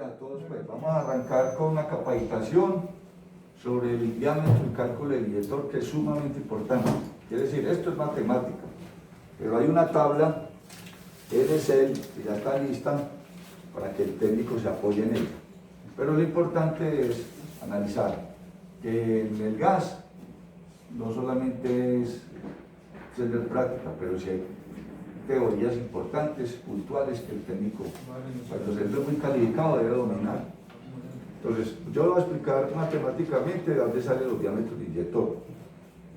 A todos, pues vamos a arrancar con una capacitación sobre el diámetro y cálculo del inyector, que es sumamente importante. Quiere decir, esto es matemática, pero hay una tabla en Excel que ya está lista para que el técnico se apoye en ella. Pero lo importante es analizar que en el gas no solamente es tener práctica, pero sí hay teorías importantes, puntuales, que el técnico, cuando se es muy calificado, debe dominar. Entonces, yo lo voy a explicar matemáticamente de dónde salen los diámetros de inyector.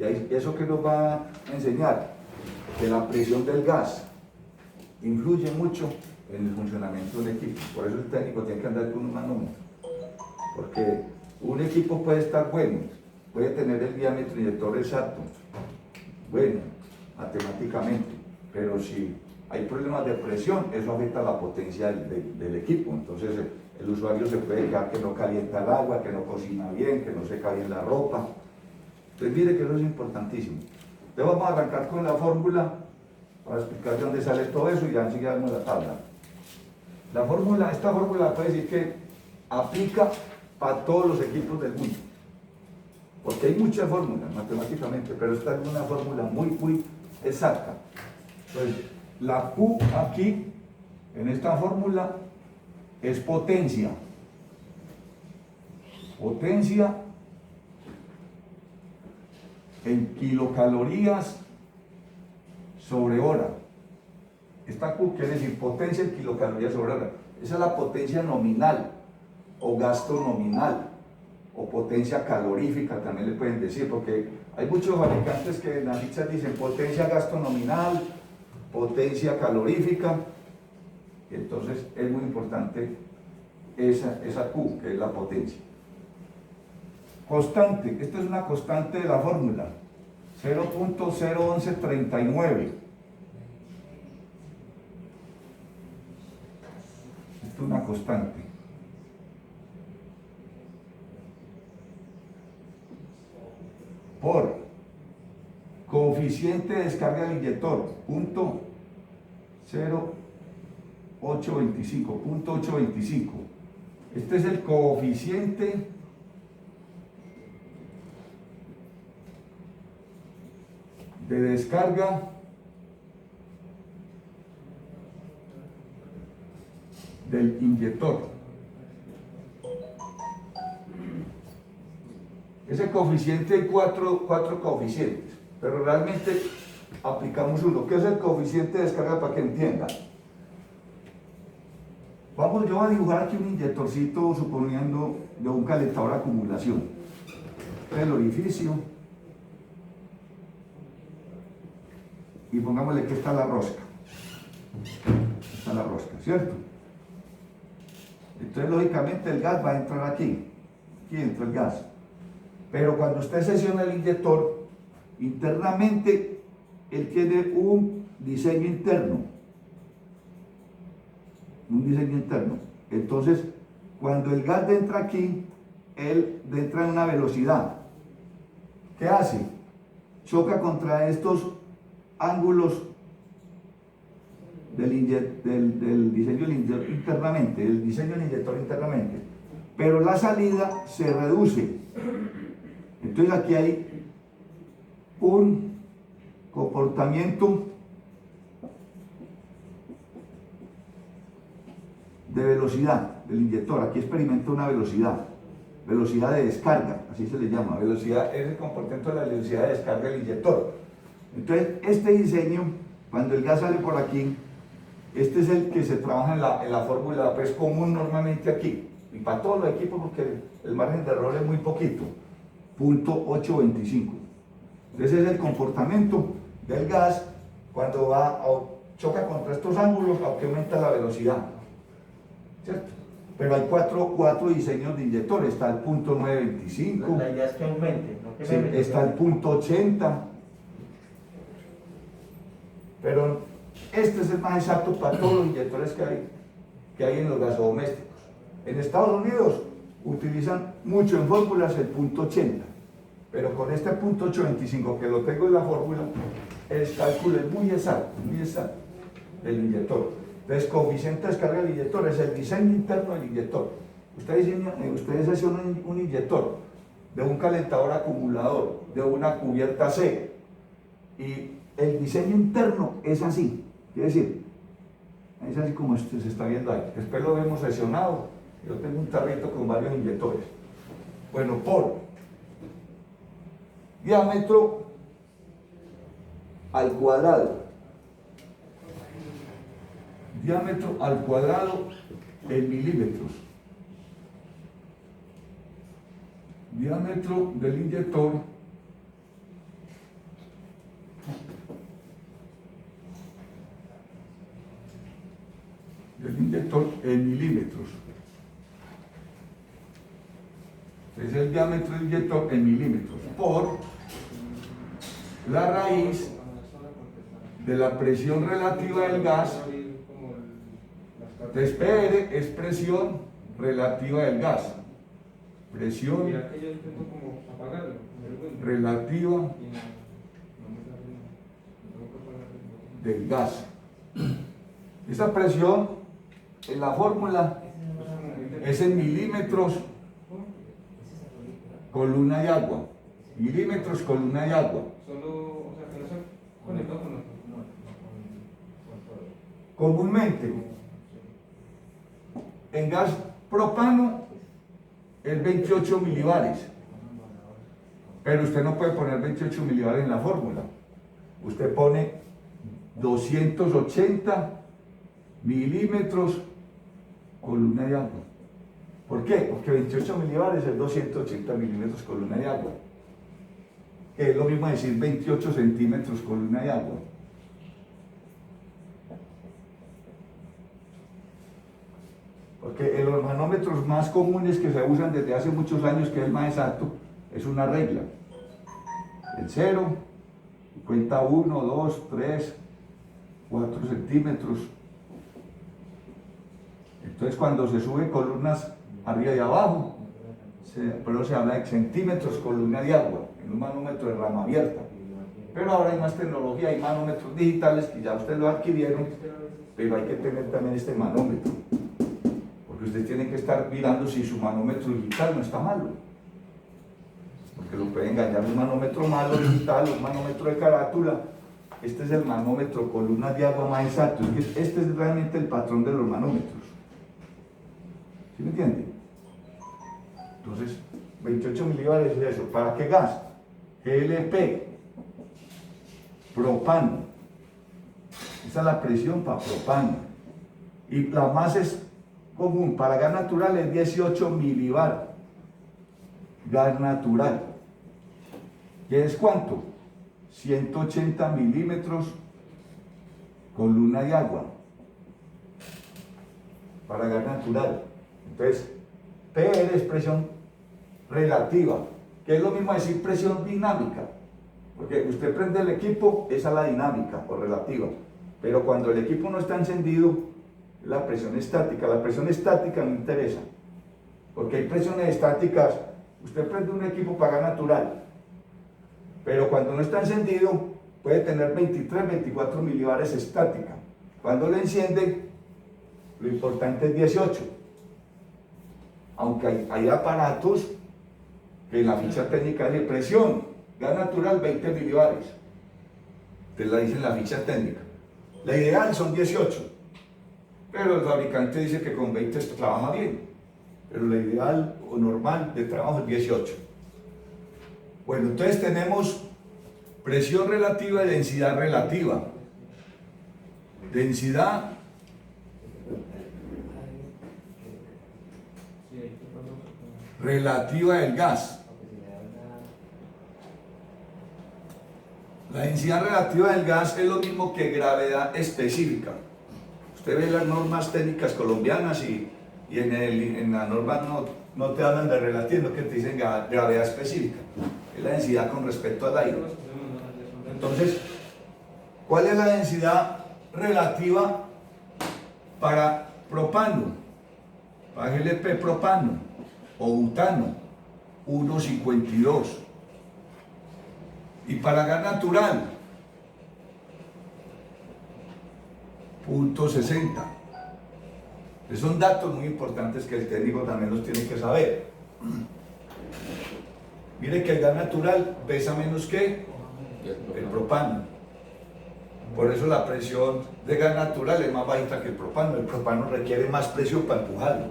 Y ahí, eso que nos va a enseñar, que la presión del gas influye mucho en el funcionamiento de un equipo. Por eso el técnico tiene que andar con un manómetro. Porque un equipo puede estar bueno, puede tener el diámetro de inyector exacto, bueno, matemáticamente. Pero si hay problemas de presión, eso afecta la potencia del equipo. Entonces el usuario se puede quedar que no calienta el agua, que no cocina bien, que no seca bien la ropa. Entonces mire que eso es importantísimo. Entonces vamos a arrancar con la fórmula para explicar de dónde sale todo eso y ya enseguida vemos la tabla. Esta fórmula puede decir que aplica para todos los equipos del mundo. Porque hay muchas fórmulas matemáticamente, pero esta es una fórmula muy exacta. Entonces, la Q aquí, en esta fórmula, es potencia. Potencia en kilocalorías sobre hora. Esta Q quiere decir potencia en kilocalorías sobre hora. Esa es la potencia nominal, o gasto nominal, o potencia calorífica, también le pueden decir, porque hay muchos fabricantes que en las fichas dicen potencia gasto nominal, potencia calorífica. Entonces es muy importante esa Q, que es la potencia. Constante, esta es una constante de la fórmula, 0.01139. Esto es una constante. Por coeficiente de descarga del inyector, punto 0.825. Este es el coeficiente de descarga del inyector. Ese coeficiente hay cuatro coeficientes, pero realmente aplicamos uno. ¿Qué es el coeficiente de descarga para que entiendan? Yo voy a dibujar aquí un inyectorcito suponiendo de un calentador de acumulación. El orificio. Y pongámosle que está la rosca. Está la rosca, ¿cierto? Entonces, lógicamente, el gas va a entrar aquí. Aquí entra el gas. Pero cuando usted sesiona el inyector, internamente, él tiene un diseño interno. Un diseño interno. Entonces, cuando el gas entra aquí, él entra en una velocidad. ¿Qué hace? Choca contra estos ángulos del diseño internamente, del diseño del inyector internamente. Pero la salida se reduce. Entonces aquí hay un comportamiento de velocidad del inyector. Aquí experimenta una velocidad de descarga, así se le llama. Velocidad es el comportamiento de la velocidad de descarga del inyector. Entonces este diseño, cuando el gas sale por aquí, este es el que se trabaja en la fórmula pues común normalmente aquí, y para todos los equipos, porque el margen de error es muy poquito, 0.825. Entonces es el comportamiento del gas cuando choca contra estos ángulos, aunque aumenta la velocidad, ¿cierto? Pero hay cuatro diseños de inyectores. Está el 0.925. La idea es que aumente, ¿no? Sí, está el 0.80. Pero este es el más exacto para todos los inyectores que hay en los gasodomésticos. En Estados Unidos utilizan mucho en fórmulas el 0.80, pero con este 0.825 que lo tengo en la fórmula, el cálculo es muy exacto del inyector. Entonces, coeficiente de descarga del inyector es el diseño interno del inyector. Ustedes hacen un inyector de un calentador acumulador, de una cubierta C, y el diseño interno es así, quiere decir, es así como se está viendo ahí. Después lo vemos seccionado. Yo tengo un tarrito con varios inyectores. Bueno, por diámetro al cuadrado. Diámetro al cuadrado en milímetros. Diámetro del inyector en milímetros. Es el diámetro del inyector en milímetros por la raíz de la presión relativa del gas. Entonces, PR es presión relativa del gas. Presión relativa del gas. Esta presión en la fórmula es en milímetros columna de agua. Milímetros columna de agua. Comúnmente, en gas propano es 28 milibares, pero usted no puede poner 28 milibares en la fórmula. Usted pone 280 milímetros columna de agua. ¿Por qué? Porque 28 milibares es 280 milímetros columna de agua, que es lo mismo decir 28 centímetros columna de agua. Porque en los manómetros más comunes que se usan desde hace muchos años, que es el más exacto, es una regla. El 0, cuenta 1, 2, 3, 4 centímetros. Entonces, cuando se sube columnas arriba y abajo, pero se habla de centímetros columna de agua, en un manómetro de rama abierta. Pero ahora hay más tecnología, hay manómetros digitales que ya ustedes lo adquirieron, pero hay que tener también este manómetro. Porque ustedes tienen que estar mirando si su manómetro digital no está malo. Porque lo puede engañar un manómetro malo digital, un manómetro de carátula. Este es el manómetro columna de agua más exacto. Este es realmente el patrón de los manómetros. ¿Sí me entiende? Entonces, 28 milibares es eso. ¿Para qué gas? GLP, propano. Esa es la presión para propano. Y la más es común para gas natural es 18 milibar. Gas natural. ¿Qué es cuánto? 180 milímetros columna de agua. Para gas natural. Entonces, PR es presión relativa, que es lo mismo decir presión dinámica, porque usted prende el equipo, esa es la dinámica o relativa, pero cuando el equipo no está encendido, la presión estática. La presión estática no interesa, porque hay presiones estáticas. Usted prende un equipo para gas natural, pero cuando no está encendido, puede tener 23, 24 milibares estática. Cuando lo enciende, lo importante es 18. Aunque hay aparatos que en la ficha técnica dice presión, gas natural 20 milibares. Te la dice en la ficha técnica. La ideal son 18, pero el fabricante dice que con 20 esto trabaja bien. Pero la ideal o normal de trabajo es 18. Bueno, entonces tenemos presión relativa y densidad relativa. Densidad relativa del gas. La densidad relativa del gas es lo mismo que gravedad específica. Usted ve las normas técnicas colombianas y en la norma no te hablan de relativa, sino que te dicen gravedad específica. Es la densidad con respecto al aire. Entonces, ¿cuál es la densidad relativa para propano? Para GLP propano o butano, 1,52. Y para gas natural, 0,60. Esos son datos muy importantes que el técnico también los tiene que saber. Mire que el gas natural pesa menos que el propano. Por eso la presión de gas natural es más bajita que el propano. El propano requiere más presión para empujarlo.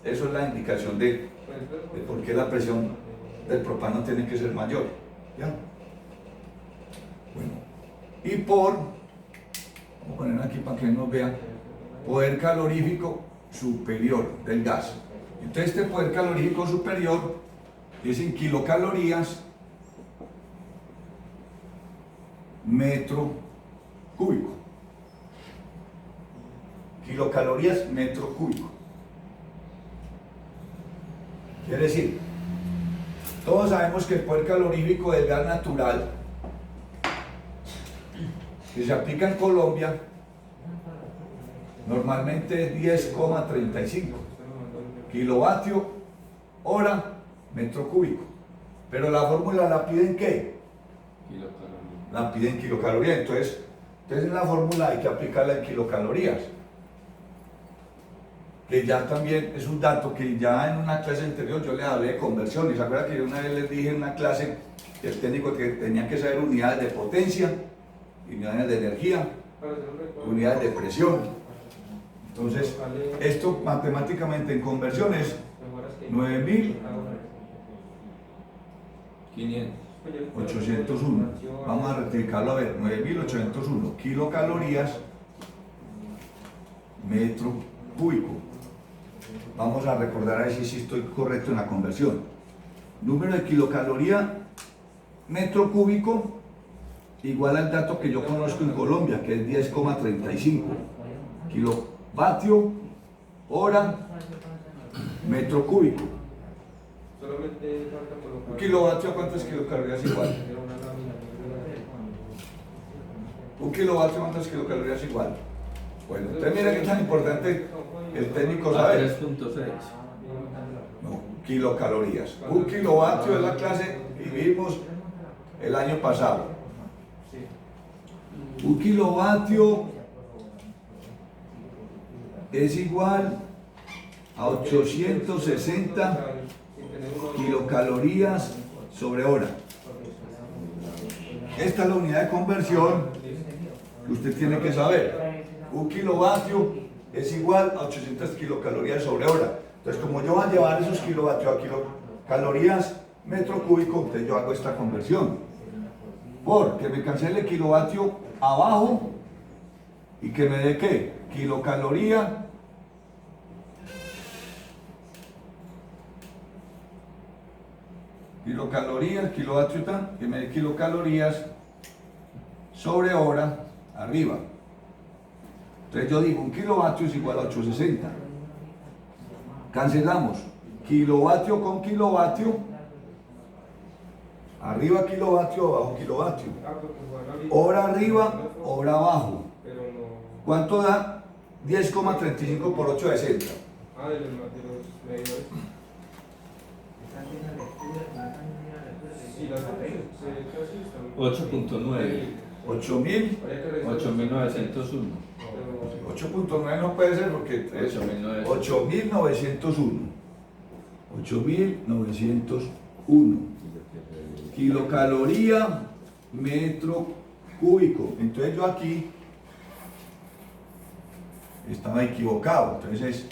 Eso es la indicación de por qué la presión del propano tiene que ser mayor. ¿Ya? Bueno, y vamos a poner aquí para que nos vean, poder calorífico superior del gas. Entonces este poder calorífico superior es en kilocalorías metro cúbico. Kilocalorías metro cúbico. Quiere decir, todos sabemos que el poder calorífico del gas natural que se aplica en Colombia normalmente es 10,35 kilovatio hora metro cúbico, pero la fórmula la piden ¿qué? La piden kilocalorías. Entonces en la fórmula hay que aplicarla en kilocalorías, que ya también es un dato que ya en una clase anterior yo les hablé de conversión. Y se acuerdan que yo una vez les dije en una clase que el técnico que tenía que saber unidades de potencia, unidades de energía, unidades de presión. Entonces esto matemáticamente en conversión es 9.801. Vamos a rectificarlo a ver, 9.801 kilocalorías metro cúbico. Vamos a recordar a ver si estoy correcto en la conversión. Número de kilocaloría metro cúbico igual al dato que yo conozco en Colombia, que es 10,35 kilovatio hora metro cúbico. Un kilovatio a cuántas kilocalorías igual. Un kilovatio a cuántas kilocalorías igual. Bueno, entonces mira que es tan importante el técnico saber. 3.6. No, kilocalorías. Un kilovatio es la clase que vimos el año pasado. Un kilovatio es igual a 860 kilocalorías sobre hora. Esta es la unidad de conversión que usted tiene que saber. Un kilovatio es igual a 800 kilocalorías sobre hora. Entonces, como yo voy a llevar esos kilovatios a kilocalorías metro cúbico, entonces yo hago esta conversión. Porque me cancele el kilovatio abajo y que me dé ¿qué? Kilocaloría kilovatio tan, que me dé kilocalorías sobre hora arriba. Entonces yo digo, un kilovatio es igual a 860. Cancelamos. Kilovatio con kilovatio. Arriba kilovatio, abajo kilovatio. Hora arriba, hora abajo. ¿Cuánto da? 10,35 por 8 de 60. 8.9. 8.901. 8.9 no puede ser porque es 8.901. 8.901 kilocaloría metro cúbico. Entonces yo aquí estaba equivocado. Entonces es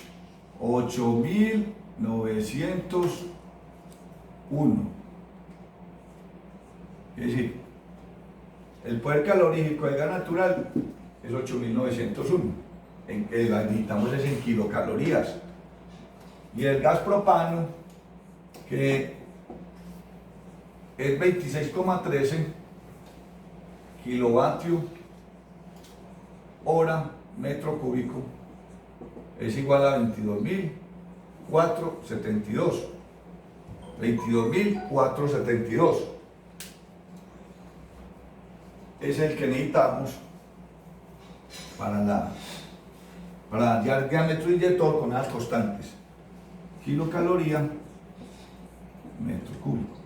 8.901. Es decir, el poder calorífico del gas natural es 8.901. La necesitamos es en kilocalorías. Y el gas propano, que es 26,13 kilovatio hora metro cúbico, es igual a 22.472. 22.472 es el que necesitamos para hallar diámetro inyector con las constantes. Kilocaloría metro cúbico.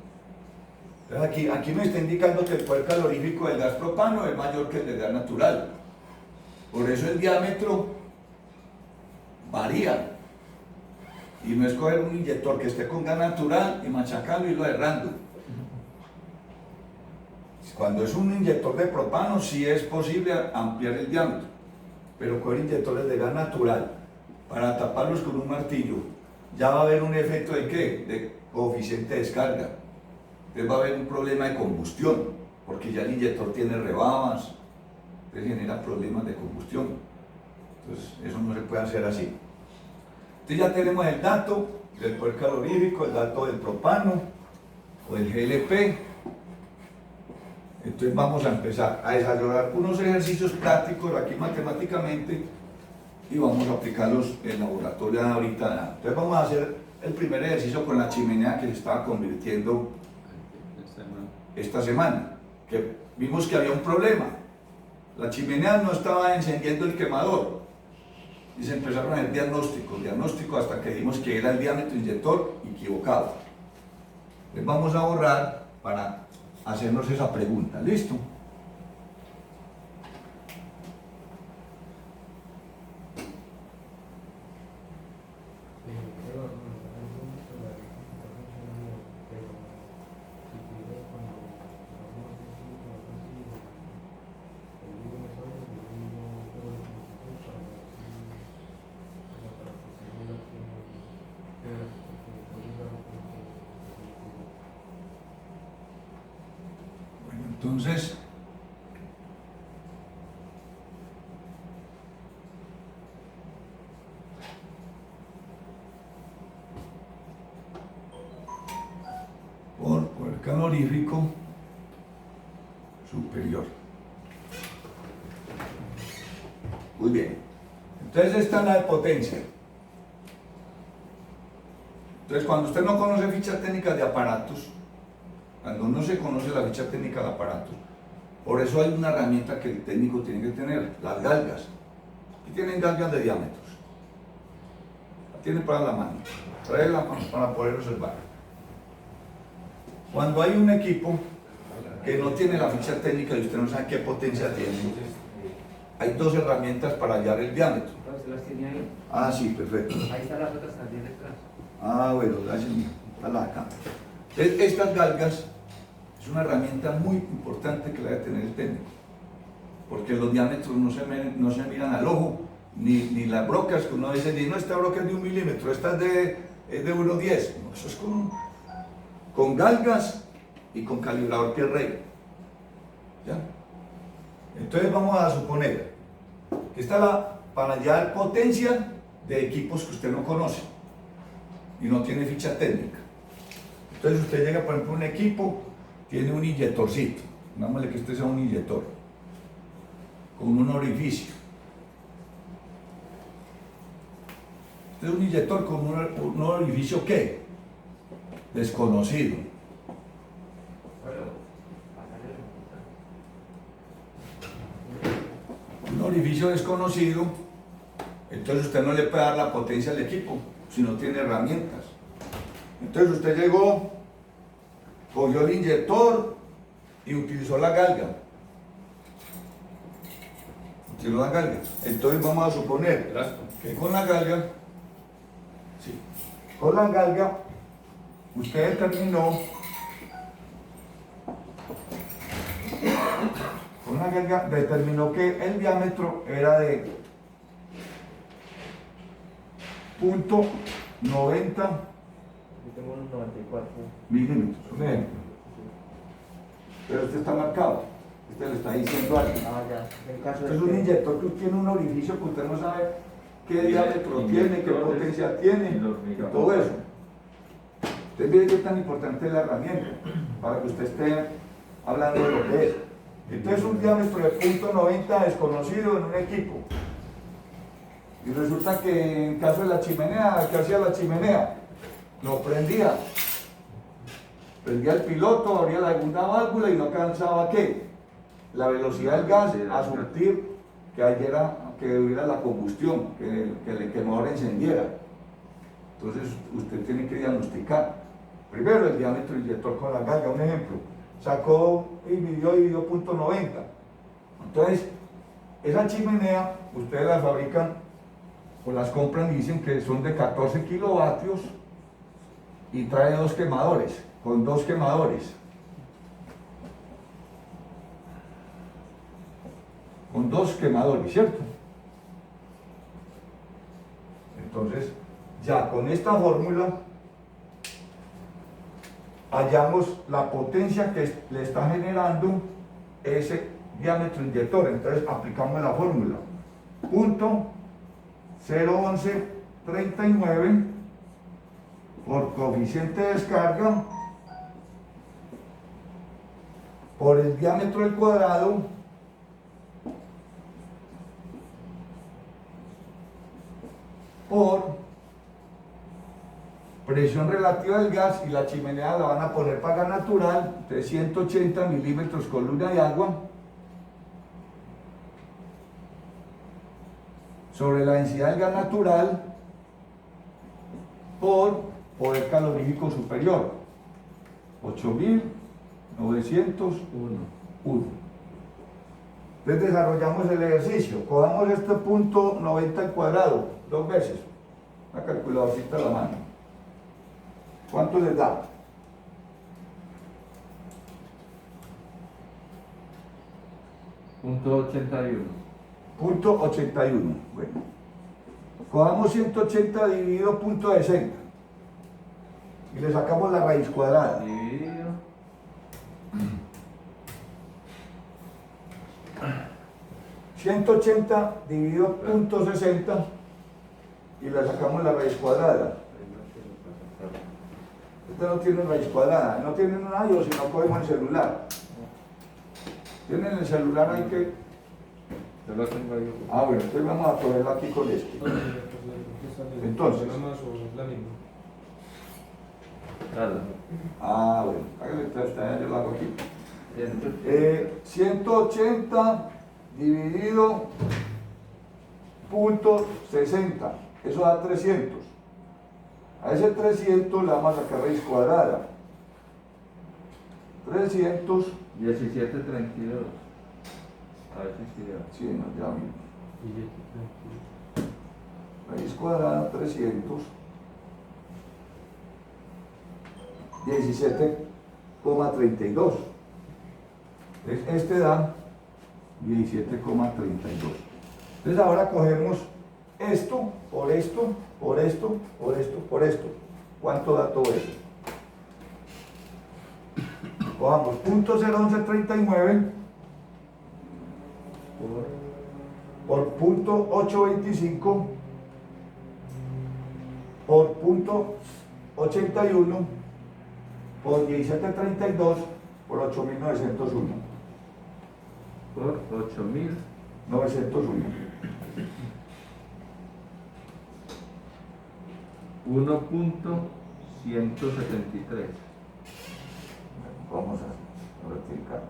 Entonces aquí me está indicando que el poder calorífico del gas propano es mayor que el del gas natural. Por eso el diámetro varía. Y no es coger un inyector que esté con gas natural y machacarlo y lo errando. Cuando es un inyector de propano, sí es posible ampliar el diámetro, pero coger inyectores de gas natural para taparlos con un martillo, ya va a haber un efecto de ¿qué? De coeficiente de descarga. Entonces va a haber un problema de combustión, porque ya el inyector tiene rebabas, entonces genera problemas de combustión. Entonces eso no se puede hacer así. Entonces ya tenemos el dato del poder calorífico, el dato del propano o del GLP. Entonces vamos a empezar a desarrollar unos ejercicios prácticos aquí matemáticamente y vamos a aplicarlos en laboratorio ahorita. Entonces vamos a hacer el primer ejercicio con la chimenea que se estaba convirtiendo esta semana, que vimos que había un problema. La chimenea no estaba encendiendo el quemador y se empezaron a hacer diagnósticos hasta que vimos que era el diámetro inyector equivocado. Entonces vamos a borrar para hacernos esa pregunta. ¿Listo? Entonces, por el calorífico superior. Muy bien. Entonces esta es la de potencia. Entonces cuando usted no conoce fichas técnicas de aparatos, cuando no se conoce la ficha técnica del aparato, por eso hay una herramienta que el técnico tiene que tener, las galgas. Aquí tienen galgas de diámetros. La tiene para la mano. Tráela para poder observar. Cuando hay un equipo que no tiene la ficha técnica y usted no sabe qué potencia tiene, hay dos herramientas para hallar el diámetro. ¿Usted las tiene ahí? Ah, sí, perfecto. Ahí están las otras también detrás. Ah, bueno, gracias. Está acá. Entonces, estas galgas es una herramienta muy importante que la debe tener el técnico, porque los diámetros no se miran al ojo, ni las brocas que uno dice, no, esta broca es de 1 milímetro, esta es de 1,10. No, eso es con galgas y con calibrador pie rey. ¿Ya? Entonces vamos a suponer que esta para hallar potencia de equipos que usted no conoce y no tiene ficha técnica. Entonces usted llega, por ejemplo, a un equipo, tiene un inyectorcito, digámosle que este sea un inyector, con un orificio. Este es un inyector con un orificio ¿qué? Desconocido. Un orificio desconocido, entonces usted no le puede dar la potencia al equipo si no tiene herramientas. Entonces usted llegó, cogió el inyector y utilizó la galga. Utilizó la galga. Entonces vamos a suponer que con la galga, sí, con la galga, usted determinó, con la galga determinó que el diámetro era de 0.90 Tengo unos 94. milímetros, un ejemplo. Pero este está marcado, este le está diciendo algo. Ah, ya. En caso Este de es un que- inyector que tiene un orificio que usted no sabe qué diámetro tiene, qué potencia tiene, y todo eso. Entonces, mire qué tan importante es la herramienta para que usted esté hablando de lo que es. Entonces, un diámetro de 0.90 desconocido en un equipo. Y resulta que en caso de la chimenea, ¿qué hacía la chimenea? No prendía. Prendía el piloto, abría la segunda válvula y no alcanzaba ¿qué? La velocidad del gas a surtir que hubiera la combustión, que el quemador encendiera. Entonces usted tiene que diagnosticar. Primero el diámetro del inyector con la galga, un ejemplo. Sacó y midió 0.90. Entonces, esa chimenea ustedes la fabrican o las compran y dicen que son de 14 kilovatios y trae dos quemadores, con dos quemadores. Con dos quemadores, ¿cierto? Entonces, ya con esta fórmula hallamos la potencia que le está generando ese diámetro inyector. Entonces aplicamos la fórmula. Punto 01139 por coeficiente de descarga por el diámetro del cuadrado por presión relativa del gas, y la chimenea la van a poner para gas natural, de 180 milímetros columna de agua, sobre la densidad del gas natural por poder calorífico superior, 8.901. Entonces desarrollamos el ejercicio. Cojamos este punto 90 al cuadrado, dos veces. Una calculadorcita a la mano. ¿Cuánto les da? Punto 81. Punto 81. Bueno. Cojamos 180 dividido punto 60. Y le sacamos la raíz cuadrada. Dividido. 180 dividido punto 60 y le sacamos la raíz cuadrada. Este no tiene raíz cuadrada, no tienen un ayo, si no cogemos el celular. Tienen el celular ahí que... Yo lo tengo ahí. Ah, bueno, entonces vamos a cogerlo aquí con este. Entonces. Claro. Ah, bueno, hágale, yo lo hago aquí. Bien. 180 dividido punto 60, eso da 300. A ese 300 le vamos a sacar raíz cuadrada. 300. 1732. A ver si sirve. Sí, no, ya mismo. Raíz cuadrada 300. 17,32. Este da 17,32. Entonces ahora cogemos esto, por esto, por esto, por esto, por esto. ¿Cuánto da todo eso? Cojamos punto 01139 por punto 825 por punto 81 por 1732 por 8901. Por 8.000. 901. 1.173. Vamos a rectificar.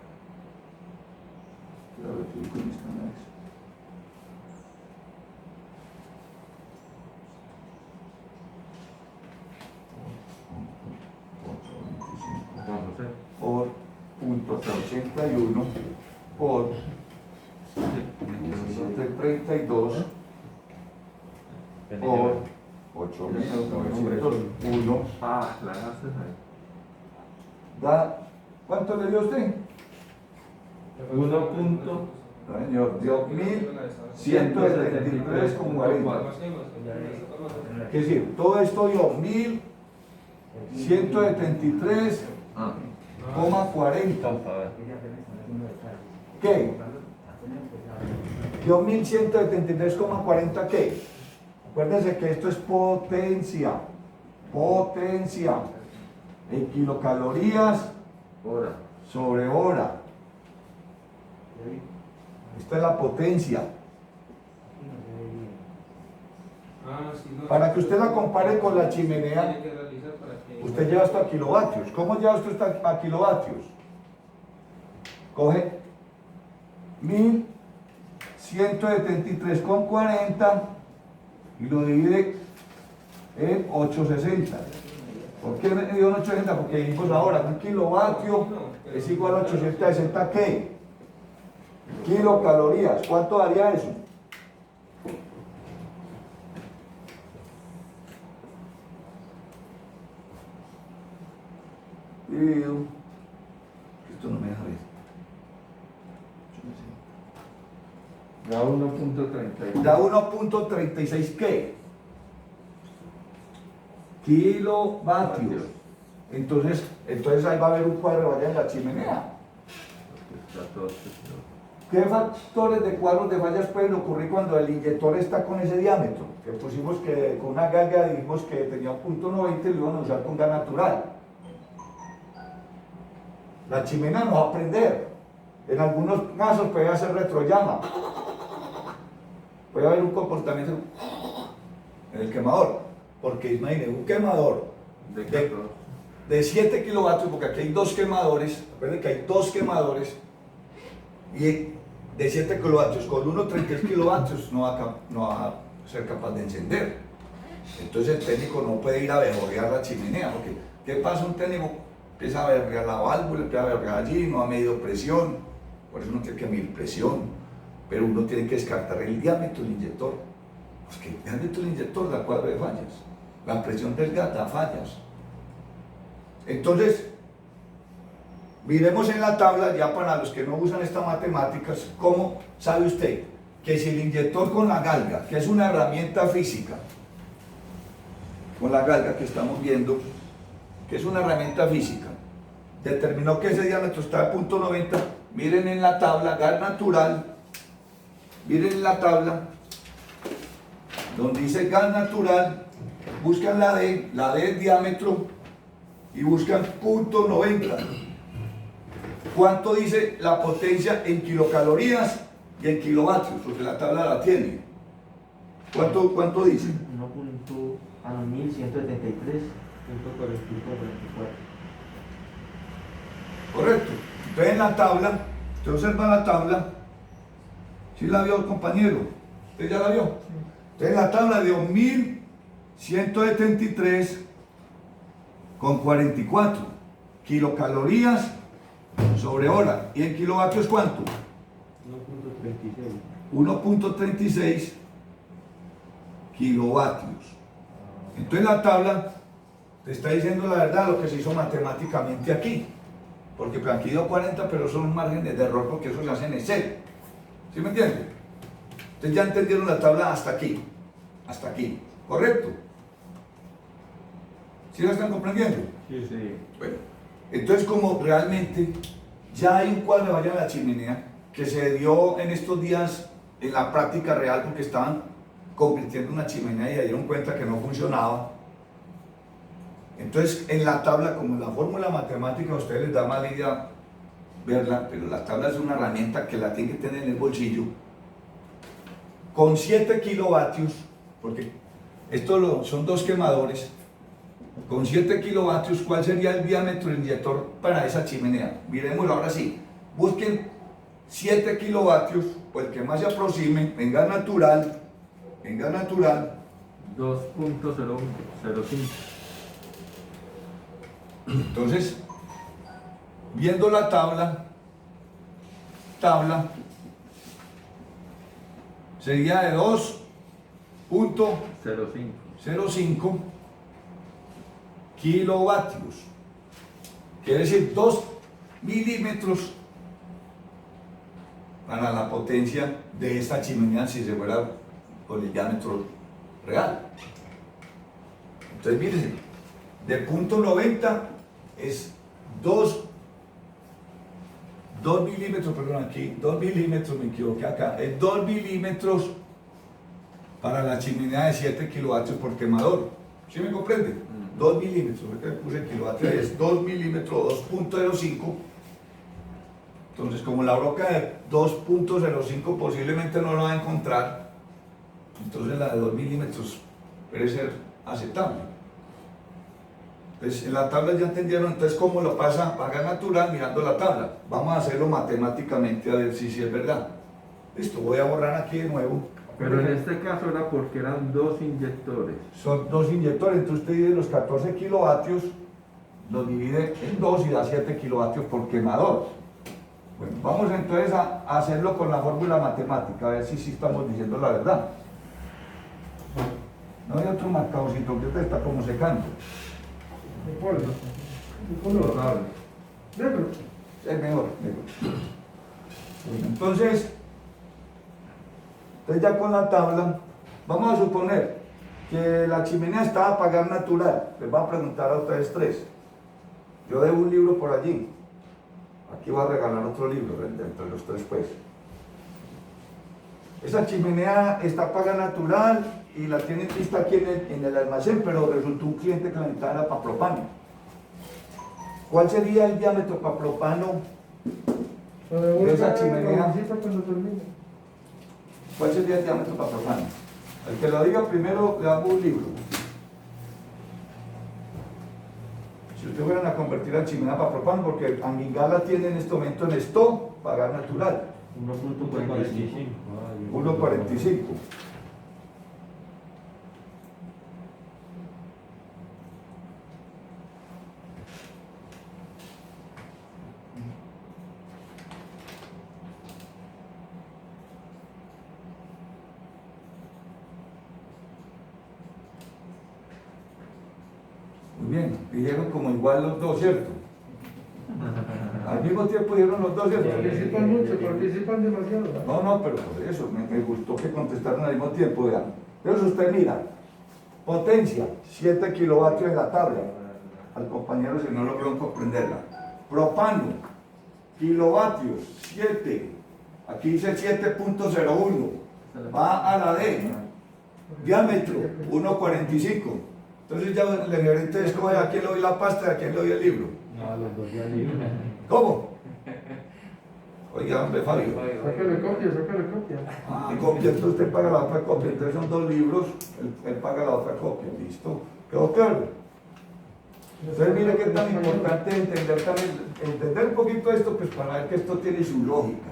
Lo rectifico en esta vez. Vamos a ver. Por punto 81 por 1732 por 8901 Ah, la haces ahí. da, ¿cuánto le dio usted? 1 punto. Señor, dio 1173,40. Es decir, todo esto dio 1173,40. ¿Qué? Dio 1173,40 ¿qué? Acuérdense que esto es potencia. Potencia. En kilocalorías Hora. sobre hora. Esta es la potencia. Para que usted la compare con la chimenea, usted lleva esto a kilovatios. ¿Cómo lleva usted esto a kilovatios? Coge 1173,40 y lo divide en 860. ¿Por qué me dio 860? Porque dijimos ahora que un kilovatio es igual a 860 ¿qué? Kilocalorías. ¿Cuánto daría eso? dividido, esto no me deja ver. Da 1.36. Da 1.36 ¿qué? Kilovatios. Entonces ahí va a haber un cuadro de falla en la chimenea. Está todo chequeado. ¿Qué factores de cuadros de fallas pueden ocurrir cuando el inyector está con ese diámetro? Que pusimos que con una galga dijimos que tenía un punto 90 y lo iban a usar con gas natural. La chimenea no va a prender. En algunos casos puede hacer retrollama. Puede haber un comportamiento en el quemador. Porque imagínense, un quemador De 14. de 7 kilovatios, porque aquí hay dos quemadores, recuerden que hay dos quemadores, y de 7 kilovatios con 1.36 kilovatios no va a ser capaz de encender. Entonces el técnico no puede ir a bejorear la chimenea, porque ¿qué pasa? Un técnico empieza a bejorear la válvula, empieza a bejorear allí, no ha medido presión, por eso uno tiene que medir presión, pero uno tiene que descartar el diámetro del inyector, porque el diámetro del inyector da cuadro de fallas, la presión del gas da fallas. Entonces, miremos en la tabla, ya para los que no usan estas matemáticas, ¿cómo sabe usted que si el inyector con la galga, que es una herramienta física, con la galga que estamos viendo, que es una herramienta física, determinó que ese diámetro está a punto 90, miren en la tabla, gas natural, miren en la tabla, donde dice gas natural, buscan la D es diámetro, y buscan punto 90. ¿Cuánto dice la potencia en kilocalorías y en kilovatios? Porque la tabla la tiene. ¿Cuánto dice? 1173.44. Correcto. Entonces en la tabla, usted observa la tabla. ¿Sí la vio, compañero? ¿Usted ya la vio? Entonces en la tabla dio 1173,44 kilocalorías sobre hora. ¿Y en kilovatios cuánto? 1.36 kilovatios. Entonces la tabla te está diciendo la verdad, lo que se hizo matemáticamente aquí. Porque aquí dio 40, pero son márgenes de error porque eso se hace en Excel. ¿Sí me entienden? Ustedes ya entendieron la tabla hasta aquí. Hasta aquí. ¿Correcto? ¿Sí la están comprendiendo? Sí, sí. Bueno, entonces como realmente ya hay un cuadro de falla en la chimenea que se dio en estos días en la práctica real porque estaban convirtiendo una chimenea y se dieron cuenta que no funcionaba. Entonces en la tabla, como la fórmula matemática a ustedes les da mala idea verla, pero la tabla es una herramienta que la tienen que tener en el bolsillo, con 7 kilovatios, porque son dos quemadores, con 7 kilovatios, ¿cuál sería el diámetro del inyector para esa chimenea? Miremoslo ahora sí, busquen 7 kilovatios, o el que más se aproxime, en gas natural, 2.005. Entonces, viendo la tabla sería de 2.05 kilovatios, quiere decir 2 milímetros para la potencia de esta chimenea si se fuera con el diámetro real. Entonces mírense, de punto 90 es 2 milímetros, perdón, aquí 2 milímetros, me equivoqué acá, es 2 milímetros para la chimenea de 7 kilovatios por quemador. ¿Sí me comprende? 2 milímetros, ahorita le puse kilovatios, es 2 milímetros, 2.05. Entonces, como la broca de 2.05 posiblemente no la va a encontrar, entonces la de 2 milímetros puede ser aceptable. Entonces, en la tabla ya entendieron, entonces cómo lo pasa a gas natural mirando la tabla. Vamos a hacerlo matemáticamente a ver si es verdad. Listo, voy a borrar aquí de nuevo. Pero en este caso era porque eran dos inyectores. Son dos inyectores, entonces usted divide los 14 kilovatios, los divide en 2 y da 7 kilovatios por quemador. Bueno, vamos entonces a hacerlo con la fórmula matemática, a ver si estamos diciendo la verdad. No hay otro marcadorcito que usted está como secando. ¿De color? Rosado. Negro. Es mejor, mejor. Entonces ya con la tabla, vamos a suponer que la chimenea está a apagar natural. Les voy a preguntar a ustedes tres. Yo debo un libro por allí. Aquí voy a regalar otro libro, entre los tres pues. Esa chimenea está a apagar natural y la tienen lista aquí en el almacén, pero resultó un cliente que la necesitaba para propano. ¿Cuál sería el diámetro para propano de esa chimenea? Cuando termine. ¿Cuál sería el diámetro para propano? El que lo diga primero le hago un libro. Si ustedes fueran a convertir la chimenea para propano, porque Angingala tiene en este momento en stock para gas natural, 1.45. 1.45. Muy bien, dijeron como igual los dos, ¿cierto? Al mismo tiempo dijeron los dos, ¿cierto? Participan mucho, participan demasiado. No, pero por eso me gustó que contestaron al mismo tiempo, vean. Entonces usted mira, potencia, 7 kilovatios en la tabla. Al compañero si no logró comprenderla. Propano, kilovatios, 7. Aquí dice 7.01. Va a la D. Diámetro, 1.45. Entonces ya le gerente escoge a quién le doy la pasta y a quién le doy el libro. No, los dos ya libros. ¿Cómo? Oiga, hombre, Fabio. Sácale copia, sácale copia. Ah, copia, entonces usted paga la otra copia. Entonces son 2 libros, él paga la otra copia. ¿Listo? ¿Quedó claro? Entonces mire que es tan importante entender un poquito esto, pues para ver que esto tiene su lógica.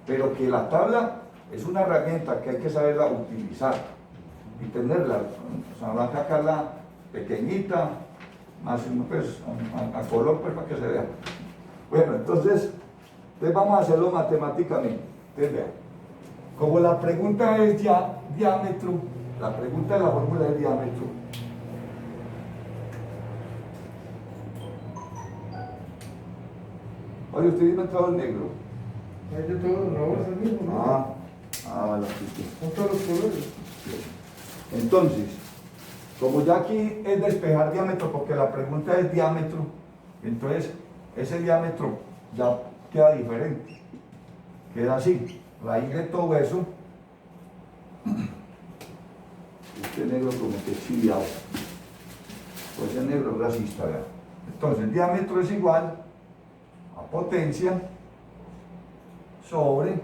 Pero que la tabla es una herramienta que hay que saberla utilizar y tenerla. O sea, va a sacarla pequeñita, más pues, a color pues para que se vea. Bueno, entonces vamos a hacerlo matemáticamente. Entonces vean, como la pregunta es ya diámetro, la pregunta de la fórmula es diámetro. Oye, usted me ha entrado el negro. Hay de todo, la bolsa mismo, ¿no? Vale, sí. Con todos los colores. Entonces, como ya aquí es despejar diámetro, porque la pregunta es diámetro, entonces ese diámetro ya queda diferente. Queda así, raíz de todo eso. Este negro como que chiviado. Pues el negro es racista, ¿verdad? Entonces el diámetro es igual a potencia sobre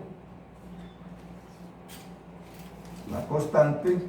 la constante